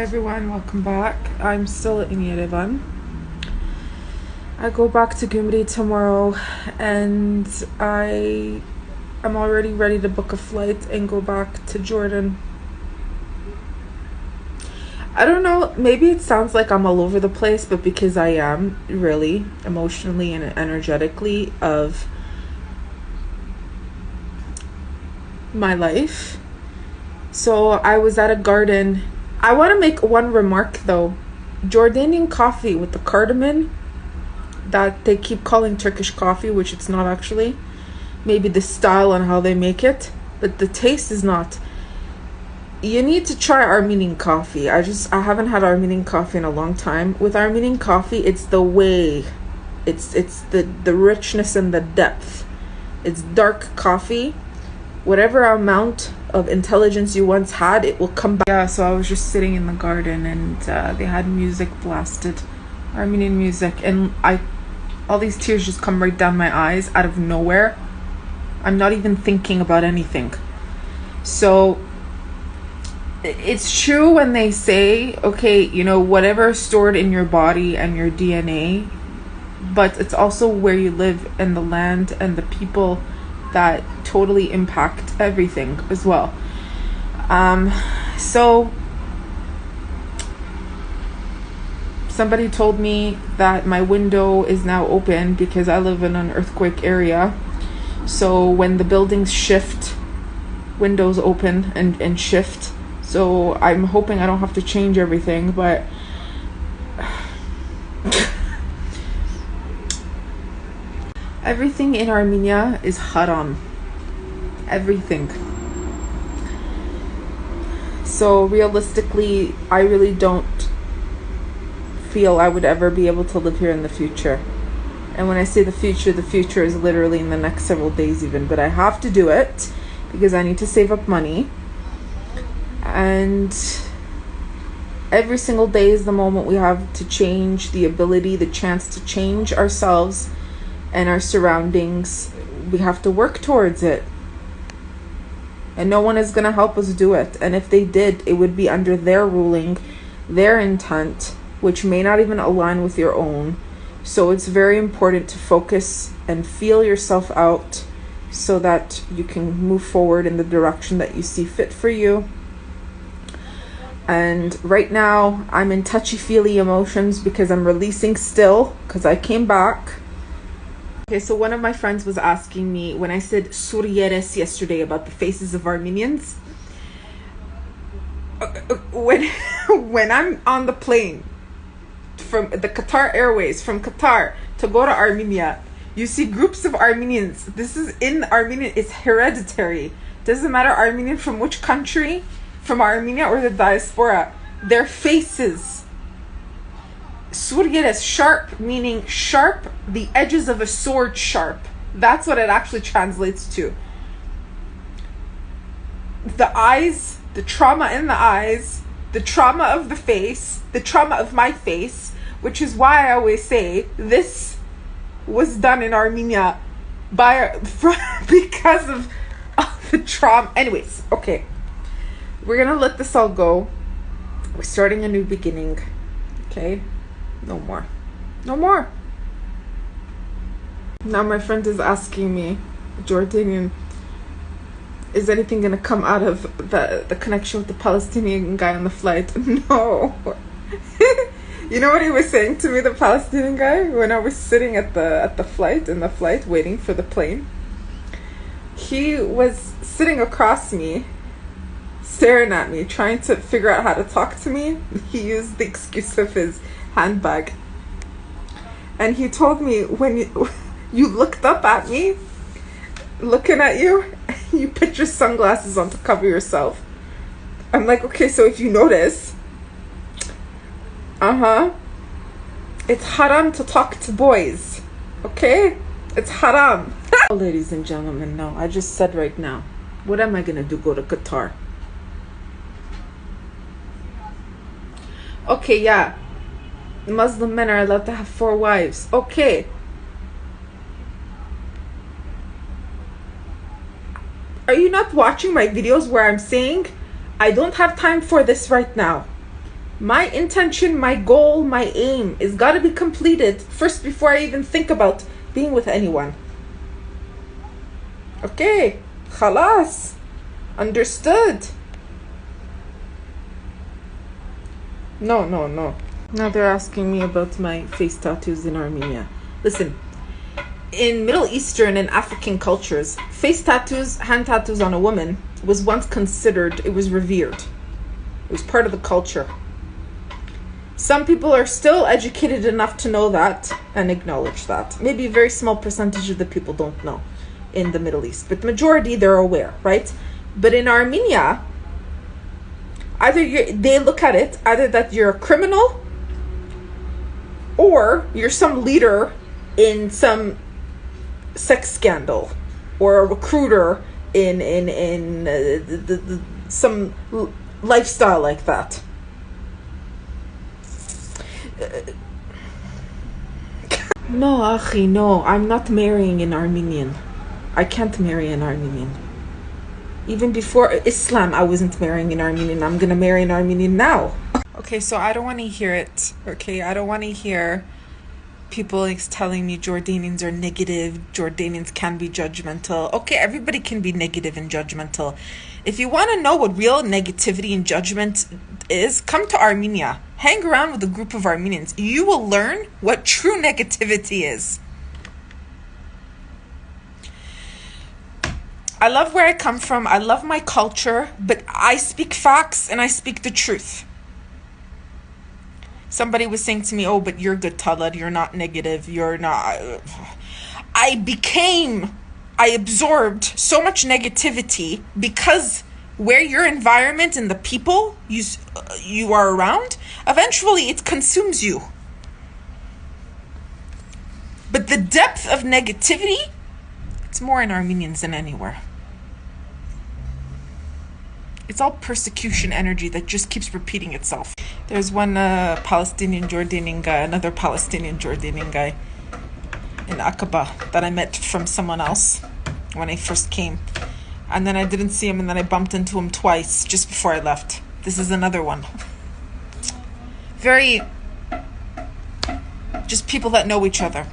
everyone, welcome back. I'm still in Yerevan. I go back to Gyumri tomorrow and I'm already ready to book a flight and go back to Jordan. I don't know, maybe it sounds like I'm all over the place, but because I am really emotionally and energetically of my life. So I was at a garden. I want to make one remark though. Jordanian coffee with the cardamom that they keep calling Turkish coffee, which it's not actually. Maybe the style and how they make it, but the taste is not. You need to try Armenian coffee. I haven't had Armenian coffee in a long time. With Armenian coffee, it's the way. It's the richness and the depth. It's dark coffee. Whatever amount of intelligence you once had, it will come back. Yeah, so I was just sitting in the garden and they had music blasted, Armenian music, and all these tears just come right down my eyes out of nowhere. I'm not even thinking about anything. So it's true when they say, okay, you know, whatever is stored in your body and your DNA, but it's also where you live and the land and the people that totally impact everything as well. So somebody told me that my window is now open because I live in an earthquake area. So when the buildings shift, windows open and shift. So I'm hoping I don't have to change everything, but everything in Armenia is haram. Everything. So realistically, I really don't feel I would ever be able to live here in the future. And when I say the future is literally in the next several days even. But I have to do it because I need to save up money. And every single day is the moment we have to change, the ability, the chance to change ourselves and our surroundings. We have to work towards it. And no one is going to help us do it. And if they did, it would be under their ruling, their intent, which may not even align with your own. So it's very important to focus and feel yourself out so that you can move forward in the direction that you see fit for you. And right now, I'm in touchy-feely emotions because I'm releasing still, because I came back. Okay, so one of my friends was asking me when I said Suryeres yesterday about the faces of Armenians. When I'm on the plane from the Qatar Airways, from Qatar to go to Armenia, you see groups of Armenians. This is in Armenian, it's hereditary. Doesn't matter Armenian from which country, from Armenia or the diaspora, their faces. Suryeres, sharp, meaning sharp, the edges of a sword sharp. That's what it actually translates to. The eyes, the trauma in the eyes, the trauma of the face, the trauma of my face, which is why I always say this was done in Armenia because of the trauma. Anyways, okay. We're gonna let this all go. We're starting a new beginning. Okay? No more. No more. Now my friend is asking me, Jordanian, is anything gonna come out of the connection with the Palestinian guy on the flight? No. You know what he was saying to me, the Palestinian guy, when I was sitting at the flight waiting for the plane? He was sitting across me, staring at me, trying to figure out how to talk to me. He used the excuse of his handbag. And he told me, when you looked up at me, looking at you, you put your sunglasses on to cover yourself. I'm like, okay, so if you notice, it's haram to talk to boys. Okay? It's haram. Ladies and gentlemen, no, I just said right now, what am I gonna do? Go to Qatar? Okay, yeah, Muslim men are allowed to have 4 wives. Okay. Are you not watching my videos where I'm saying I don't have time for this right now? My intention, my goal, my aim is got to be completed first before I even think about being with anyone. Okay, khalas. Understood. No. Now they're asking me about my face tattoos in Armenia. Listen, in Middle Eastern and African cultures, face tattoos, hand tattoos on a woman was once considered, it was revered. It was part of the culture. Some people are still educated enough to know that and acknowledge that. Maybe a very small percentage of the people don't know in the Middle East, but the majority, they're aware, right? But in Armenia, they look at it either that you're a criminal or you're some leader in some sex scandal or a recruiter in some lifestyle like that. No, Akhi, no, I'm not marrying an Armenian. I can't marry an Armenian. Even before Islam, I wasn't marrying an Armenian. I'm gonna marry an Armenian now. Okay, so I don't want to hear it. Okay, I don't want to hear people telling me Jordanians are negative, Jordanians can be judgmental. Okay, everybody can be negative and judgmental. If you want to know what real negativity and judgment is, come to Armenia. Hang around with a group of Armenians. You will learn what true negativity is. I love where I come from. I love my culture, but I speak facts and I speak the truth. Somebody was saying to me, oh, but you're good, Talad. You're not negative. You're not. I absorbed so much negativity because where your environment and the people you are around, eventually it consumes you. But the depth of negativity, it's more in Armenians than anywhere. It's all persecution energy that just keeps repeating itself. There's one Palestinian Jordanian guy, another Palestinian Jordanian guy in Aqaba that I met from someone else when I first came. And then I didn't see him, and then I bumped into him twice just before I left. This is another one. Very, just people that know each other.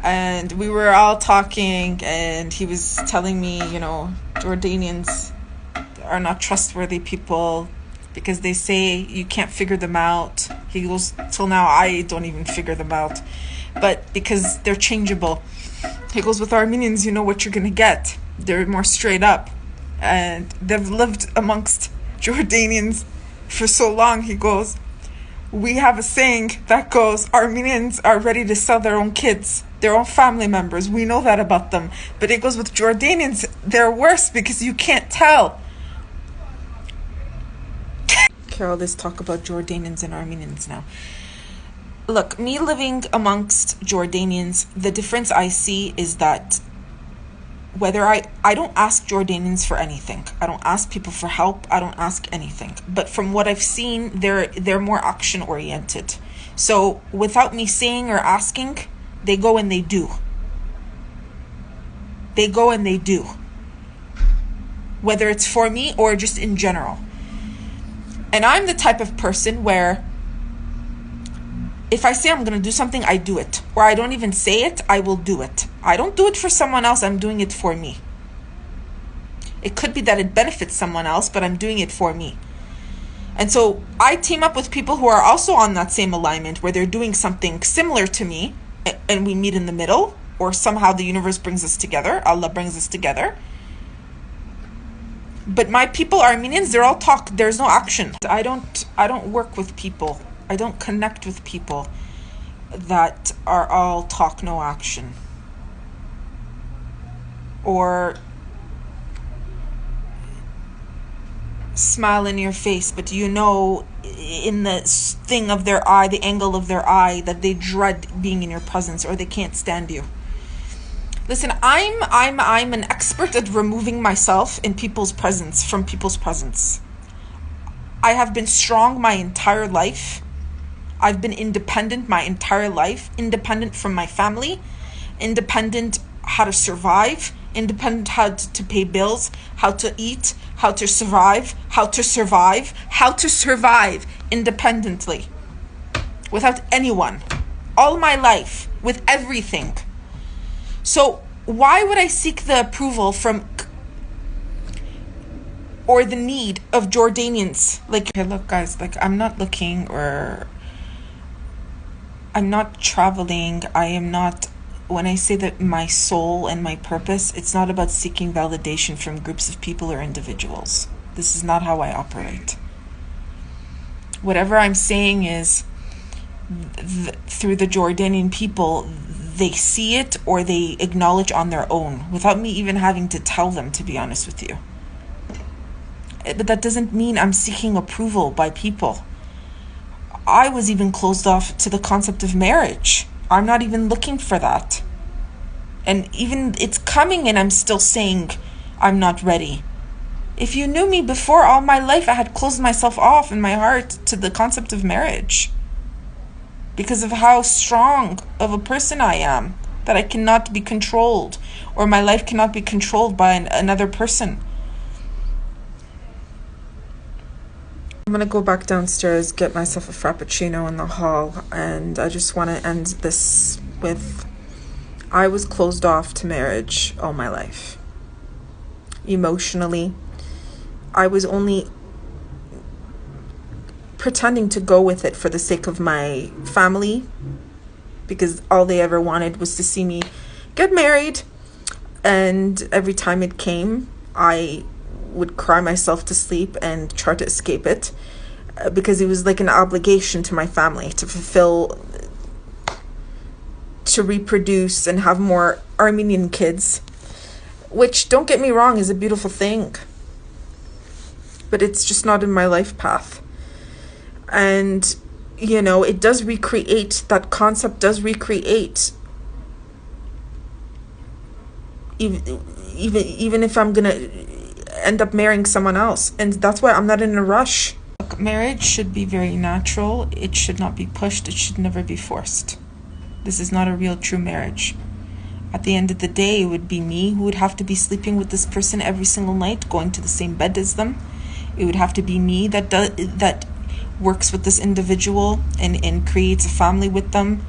And we were all talking, and he was telling me, Jordanians are not trustworthy people because they say you can't figure them out. He goes, till now I don't even figure them out, but because they're changeable. He goes, with Armenians, you know what you're gonna get. They're more straight up, and they've lived amongst Jordanians for so long. He goes, we have a saying that goes, Armenians are ready to sell their own kids, their own family members. We know that about them. But it goes, with Jordanians, they're worse because you can't tell. Carol, let's talk about Jordanians and Armenians now. Look, me living amongst Jordanians, the difference I see is that whether I don't ask Jordanians for anything. I don't ask people for help. I don't ask anything. But from what I've seen, they're more action oriented. So without me saying or asking, they go and they do. They go and they do. Whether it's for me or just in general. And I'm the type of person where if I say I'm going to do something, I do it. Or I don't even say it, I will do it. I don't do it for someone else, I'm doing it for me. It could be that it benefits someone else, but I'm doing it for me. And so I team up with people who are also on that same alignment where they're doing something similar to me, and we meet in the middle, or somehow the universe brings us together, Allah brings us together. But my people, Armenians, they're all talk, there's no action. I don't work with people. I don't connect with people that are all talk, no action. Or smile in your face, but in the thing of their eye, the angle of their eye, that they dread being in your presence or they can't stand you. Listen, I'm an expert at removing myself in people's presence, from people's presence. I have been strong my entire life. I've been independent my entire life, independent from my family, independent how to survive, independent how to pay bills, how to eat, how to survive, how to survive, how to survive independently without anyone all my life with everything. So why would I seek the approval from or the need of Jordanians? Like, okay, look guys, like I'm not looking, or I'm not traveling, I am not, when I say that my soul and my purpose, it's not about seeking validation from groups of people or individuals. This is not how I operate. Whatever I'm saying is through the Jordanian people, they see it or they acknowledge on their own without me even having to tell them, to be honest with you. But that doesn't mean I'm seeking approval by people. I was even closed off to the concept of marriage. I'm not even looking for that. And even it's coming and I'm still saying I'm not ready. If you knew me before, all my life I had closed myself off in my heart to the concept of marriage. Because of how strong of a person I am. That I cannot be controlled. Or my life cannot be controlled by another person. I'm gonna go back downstairs, get myself a frappuccino in the hall, and I just want to end this with, I was closed off to marriage all my life. Emotionally, I was only pretending to go with it for the sake of my family, because all they ever wanted was to see me get married, and every time it came, I would cry myself to sleep and try to escape it, because it was like an obligation to my family to fulfill, to reproduce and have more Armenian kids, which, don't get me wrong, is a beautiful thing, but it's just not in my life path. And you know, it does recreate, that concept does recreate, even if I'm gonna end up marrying someone else. And that's why I'm not in a rush. Look, marriage should be very natural. It should not be pushed. It should never be forced. This is not a real true marriage. At the end of the day, it would be me who would have to be sleeping with this person every single night, going to the same bed as them. It would have to be me that works with this individual and creates a family with them,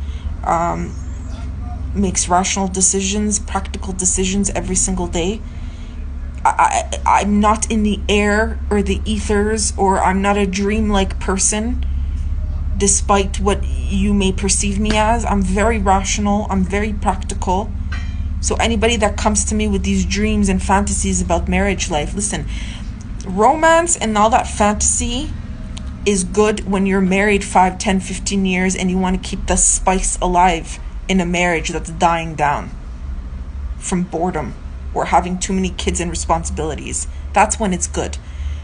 makes rational decisions, practical decisions every single day. I'm not in the air or the ethers, or I'm not a dream-like person, despite what you may perceive me as. I'm very rational, I'm very practical. So anybody that comes to me with these dreams and fantasies about marriage life, listen, romance and all that fantasy is good when you're married 5, 10, 15 years and you want to keep the spice alive in a marriage that's dying down from boredom or having too many kids and responsibilities. That's when it's good.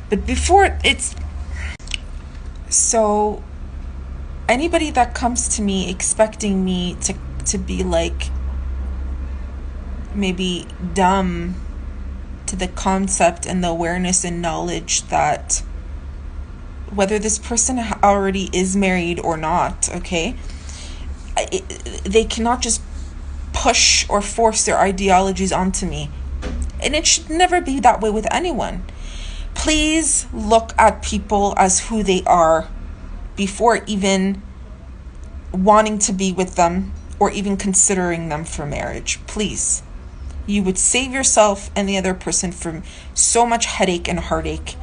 But before, it's... So anybody that comes to me expecting me to be like maybe dumb to the concept and the awareness and knowledge that whether this person already is married or not, okay, they cannot just push or force their ideologies onto me. And it should never be that way with anyone. Please look at people as who they are before even wanting to be with them or even considering them for marriage. Please. You would save yourself and the other person from so much headache and heartache.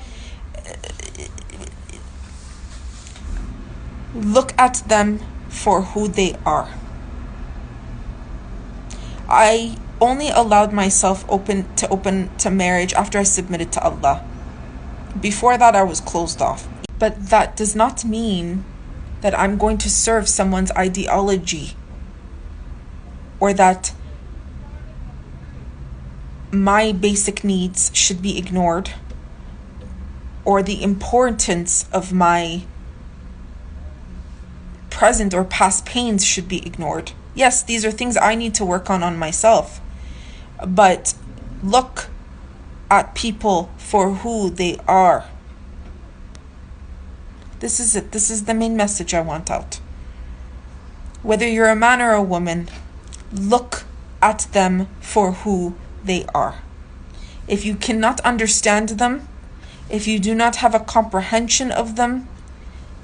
Look at them for who they are. I only allowed myself open to marriage after I submitted to Allah. Before that, I was closed off. But that does not mean that I'm going to serve someone's ideology, or that my basic needs should be ignored, or the importance of my present or past pains should be ignored. Yes, these are things I need to work on myself. But look at people for who they are. This is it. This is the main message I want out. Whether you're a man or a woman, look at them for who they are. If you cannot understand them, if you do not have a comprehension of them,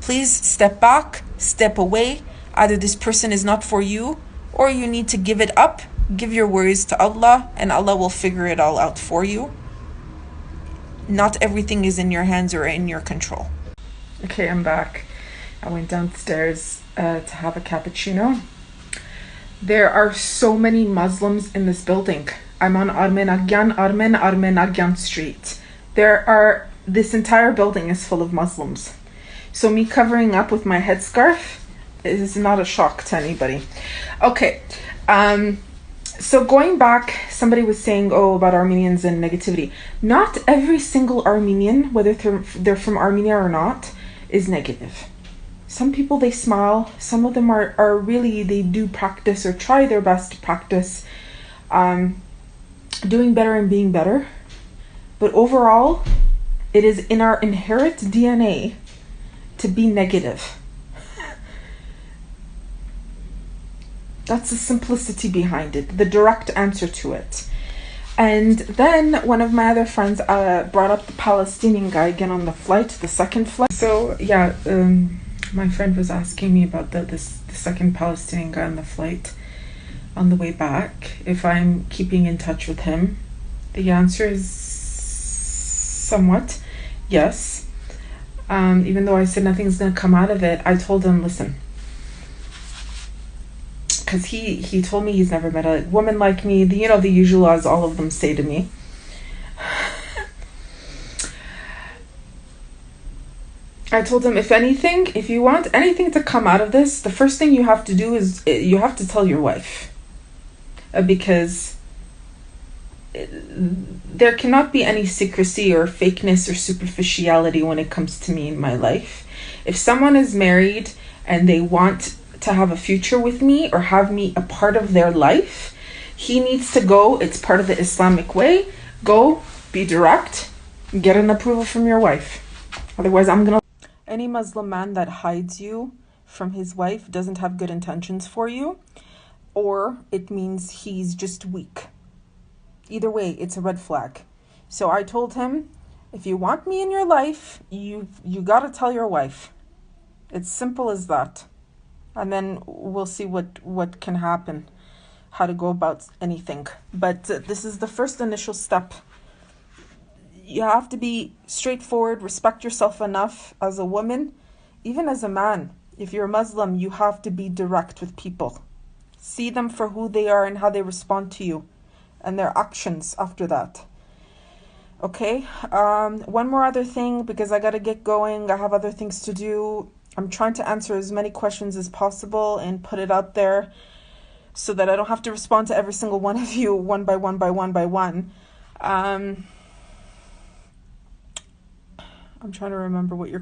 please step back, step away. Either this person is not for you, or you need to give it up, give your worries to Allah, and Allah will figure it all out for you. Not everything is in your hands or in your control. Okay, I'm back. I went downstairs to have a cappuccino. There are so many Muslims in this building. I'm on Armen Street. This entire building is full of Muslims. So me covering up with my headscarf is not a shock to anybody. Okay, so going back, somebody was saying, about Armenians and negativity. Not every single Armenian, whether they're from Armenia or not, is negative. Some people, they smile. Some of them are really, they do practice or try their best to practice doing better and being better. But overall, it is in our inherent DNA to be negative. That's the simplicity behind it, the direct answer to it. And then one of my other friends brought up the Palestinian guy again on the flight, the second flight. So yeah, my friend was asking me about the second Palestinian guy on the flight on the way back, if I'm keeping in touch with him. The answer is somewhat yes. Even though I said nothing's gonna come out of it, I told him, listen, because he told me he's never met a woman like me, the usual, as all of them say to me. I told him, if anything, if you want anything to come out of this, the first thing you have to do is you have to tell your wife. Because there cannot be any secrecy or fakeness or superficiality when it comes to me in my life. If someone is married and they want to have a future with me or have me a part of their life, he needs to go, it's part of the Islamic way, go, be direct, get an approval from your wife. Otherwise, any Muslim man that hides you from his wife doesn't have good intentions for you, or it means he's just weak. Either way, it's a red flag. So I told him, if you want me in your life, you gotta tell your wife. It's simple as that. And then we'll see what can happen, how to go about anything. But this is the first initial step. You have to be straightforward, respect yourself enough as a woman, even as a man. If you're a Muslim, you have to be direct with people. See them for who they are and how they respond to you, and their actions after that. Okay, one more other thing, because I gotta get going. I have other things to do. I'm trying to answer as many questions as possible and put it out there so that I don't have to respond to every single one of you one by one by one by one. I'm trying to remember what your